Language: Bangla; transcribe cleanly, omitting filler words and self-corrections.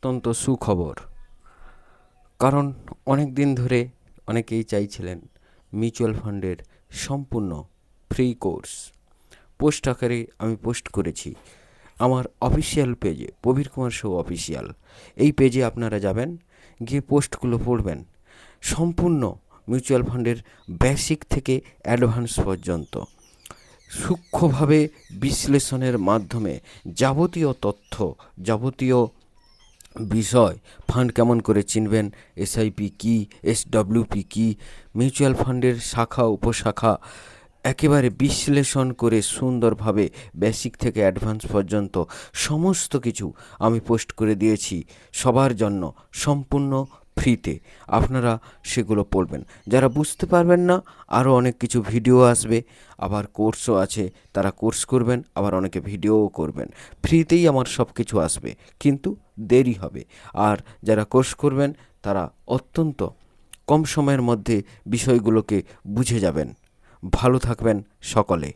অত্যন্ত সুখবর, কারণ অনেক দিন ধরে অনেকেই চাইছিলেন মিউচুয়াল ফান্ডের সম্পূর্ণ ফ্রি কোর্স পোস্ট আকারে আমি পোস্ট করেছি আমার অফিসিয়াল পেজে, প্রবীর কুমার শো অফিসিয়াল। এই পেজে আপনারা যাবেন, গিয়ে পোস্টগুলো পড়বেন। সম্পূর্ণ মিউচুয়াল ফান্ডের বেসিক থেকে অ্যাডভান্স পর্যন্ত সূক্ষ্মভাবে বিশ্লেষণের মাধ্যমে যাবতীয় তথ্য, যাবতীয় বিষয়, ফান্ড কেমন করে চিনবেন, এসআইপি কী, এসডব্লিউপি কী, মিউচুয়াল ফান্ডের শাখা উপশাখা একেবারে বিশ্লেষণ করে সুন্দরভাবে বেসিক থেকে অ্যাডভান্স পর্যন্ত সমস্ত কিছু আমি পোস্ট করে দিয়েছি সবার জন্য সম্পূর্ণ ফ্রিতে। আপনারা সেগুলো পড়বেন। যারা বুঝতে পারবেন না, আরও অনেক কিছু ভিডিও আসবে, আবার কোর্সও আছে, তারা কোর্স করবেন, আবার অনেকে ভিডিওও করবেন। ফ্রিতেই আমার সব কিছু আসবে, কিন্তু দেরি হবে। আর যারা কোর্স করবেন তারা অত্যন্ত কম সময়ের মধ্যে বিষয়গুলোকে বুঝে যাবেন। ভালো থাকবেন সকলে।